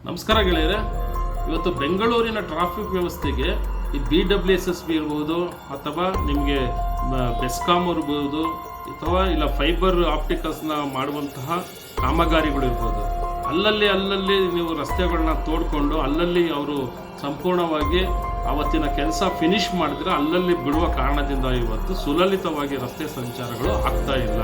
ನಮಸ್ಕಾರ ಗೆಳೆಯರೆ. ಇವತ್ತು ಬೆಂಗಳೂರಿನ ಟ್ರಾಫಿಕ್ ವ್ಯವಸ್ಥೆಗೆ ಈ BWSSB ಇರ್ಬೋದು ಅಥವಾ ನಿಮಗೆ ಬೆಸ್ಕಾಮ್ ಇರ್ಬೋದು ಅಥವಾ ಇಲ್ಲ ಫೈಬರ್ ಆಪ್ಟಿಕಲ್ಸ್ನ ಮಾಡುವಂತಹ ಕಾಮಗಾರಿಗಳು ಇರ್ಬೋದು, ಅಲ್ಲಲ್ಲಿ ನೀವು ರಸ್ತೆಗಳನ್ನ ತೋಡ್ಕೊಂಡು ಅಲ್ಲಲ್ಲಿ ಅವರು ಸಂಪೂರ್ಣವಾಗಿ ಅವತ್ತಿನ ಕೆಲಸ ಫಿನಿಶ್ ಮಾಡಿದ್ರೆ ಅಲ್ಲಲ್ಲಿ ಬಿಡುವ ಕಾರಣದಿಂದ ಇವತ್ತು ಸುಲಲಿತವಾಗಿ ರಸ್ತೆ ಸಂಚಾರಗಳು ಆಗ್ತಾ ಇಲ್ಲ.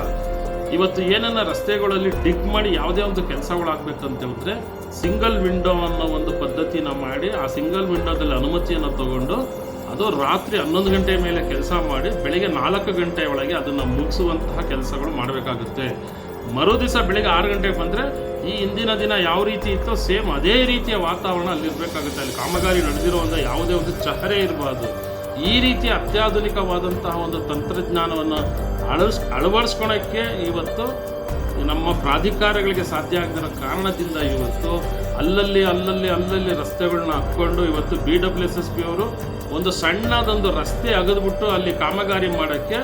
ಇವತ್ತು ಏನನ್ನ ರಸ್ತೆಗಳಲ್ಲಿ ಡಿಗ್ ಮಾಡಿ ಯಾವುದೇ ಒಂದು ಕೆಲಸಗಳಾಗಬೇಕಂತ ಹೇಳಿದ್ರೆ ಸಿಂಗಲ್ ವಿಂಡೋ ಅನ್ನೋ ಒಂದು ಪದ್ಧತಿನ ಮಾಡಿ ಆ ಸಿಂಗಲ್ ವಿಂಡೋದಲ್ಲಿ ಅನುಮತಿಯನ್ನು ತಗೊಂಡು ಅದು ರಾತ್ರಿ 11 ಗಂಟೆ ಮೇಲೆ ಕೆಲಸ ಮಾಡಿ ಬೆಳಿಗ್ಗೆ 4 ಗಂಟೆ ಒಳಗೆ ಅದನ್ನು ಮುಗಿಸುವಂತಹ ಕೆಲಸಗಳು ಮಾಡಬೇಕಾಗುತ್ತೆ. ಮರುದಿವಸ ಬೆಳಿಗ್ಗೆ 6 ಗಂಟೆಗೆ ಬಂದರೆ ಈ ಹಿಂದಿನ ದಿನ ಯಾವ ರೀತಿ ಇತ್ತೋ ಸೇಮ್ ಅದೇ ರೀತಿಯ ವಾತಾವರಣ ಅಲ್ಲಿರಬೇಕಾಗುತ್ತೆ. ಅಲ್ಲಿ ಕಾಮಗಾರಿ ನಡೆದಿರುವಂಥ ಯಾವುದೇ ಒಂದು ಚಹರೆ ಇರಬಾರ್ದು. ಈ ರೀತಿಯ ಅತ್ಯಾಧುನಿಕವಾದಂತಹ ಒಂದು ತಂತ್ರಜ್ಞಾನವನ್ನು ಅಳವಡಿಸ್ಕೊಳಕ್ಕೆ ಇವತ್ತು ನಮ್ಮ ಪ್ರಾಧಿಕಾರಗಳಿಗೆ ಸಾಧ್ಯ ಆಗದಿರೋ ಕಾರಣದಿಂದ ಇವತ್ತು ಅಲ್ಲಲ್ಲಿ ರಸ್ತೆಗಳನ್ನ ಹಾಕ್ಕೊಂಡು ಇವತ್ತು BWSSB ಅವರು ಒಂದು ಸಣ್ಣದೊಂದು ರಸ್ತೆ ಅಗದ್ಬಿಟ್ಟು ಅಲ್ಲಿ ಕಾಮಗಾರಿ ಮಾಡೋಕ್ಕೆ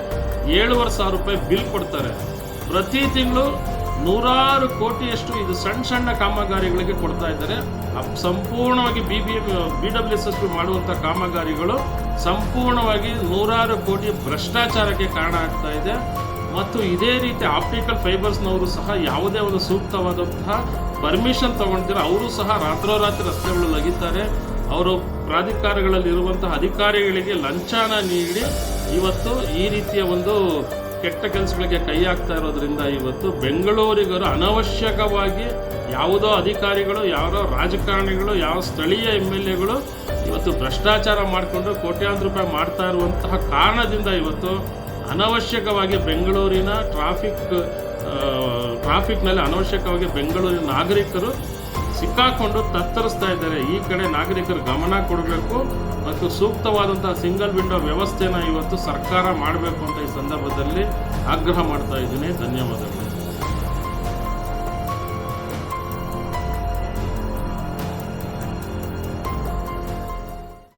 7,500 ರೂಪಾಯಿ ಬಿಲ್ ಕೊಡ್ತಾರೆ. ಪ್ರತಿ ತಿಂಗಳು 100 ಕೋಟಿಯಷ್ಟು ಇದು ಸಣ್ಣ ಕಾಮಗಾರಿಗಳಿಗೆ ಕೊಡ್ತಾ ಇದ್ದಾರೆ. ಸಂಪೂರ್ಣವಾಗಿ BWSSB ಮಾಡುವಂಥ ಕಾಮಗಾರಿಗಳು ಸಂಪೂರ್ಣವಾಗಿ 100 ಕೋಟಿ ಭ್ರಷ್ಟಾಚಾರಕ್ಕೆ ಕಾರಣ ಆಗ್ತಾ ಇದೆ. ಮತ್ತು ಇದೇ ರೀತಿ ಆಪ್ಟಿಕಲ್ ಫೈಬರ್ಸ್ನವರು ಸಹ ಯಾವುದೇ ಒಂದು ಸೂಕ್ತವಾದಂತಹ ಪರ್ಮಿಷನ್ ತಗೊಂಡಿದ್ರೆ ಅವರು ಸಹ ರಾತ್ರೋರಾತ್ರಿ ರಸ್ತೆಗಳು ಲಗಿತಾರೆ. ಅವರು ಪ್ರಾಧಿಕಾರಗಳಲ್ಲಿ ಇರುವಂತಹ ಅಧಿಕಾರಿಗಳಿಗೆ ಲಂಚನ ನೀಡಿ ಇವತ್ತು ಈ ರೀತಿಯ ಒಂದು ಕೆಟ್ಟ ಕೆಲಸಗಳಿಗೆ ಕೈ ಹಾಕ್ತಾ ಇರೋದ್ರಿಂದ ಇವತ್ತು ಬೆಂಗಳೂರಿಗರು ಅನವಶ್ಯಕವಾಗಿ ಯಾವುದೋ ಅಧಿಕಾರಿಗಳು, ಯಾರೋ ರಾಜಕಾರಣಿಗಳು, ಯಾವ ಸ್ಥಳೀಯ MLAಗಳು ಇವತ್ತು ಭ್ರಷ್ಟಾಚಾರ ಮಾಡಿಕೊಂಡು ಕೋಟ್ಯಾಂತರ ರೂಪಾಯಿ ಮಾಡ್ತಾ ಇರುವಂತಹ ಕಾರಣದಿಂದ ಇವತ್ತು ಅನವಶ್ಯಕವಾಗಿ ಬೆಂಗಳೂರಿನ ಟ್ರಾಫಿಕ್ನಲ್ಲಿ ಅನವಶ್ಯಕವಾಗಿ ಬೆಂಗಳೂರಿನ ನಾಗರಿಕರು ಸಿಕ್ಕಾಕೊಂಡು ತತ್ತರಿಸ್ತಾ ಇದ್ದಾರೆ. ಈ ಕಡೆ ನಾಗರಿಕರು ಗಮನ ಕೊಡಬೇಕು ಮತ್ತು ಸೂಕ್ತವಾದಂತಹ ಸಿಂಗಲ್ ವಿಂಡೋ ವ್ಯವಸ್ಥೆನ ಇವತ್ತು ಸರ್ಕಾರ ಮಾಡಬೇಕು ಅಂತ ಈ ಸಂದರ್ಭದಲ್ಲಿ ಆಗ್ರಹ ಮಾಡ್ತಾ ಇದ್ದೀನಿ. ಧನ್ಯವಾದಗಳು.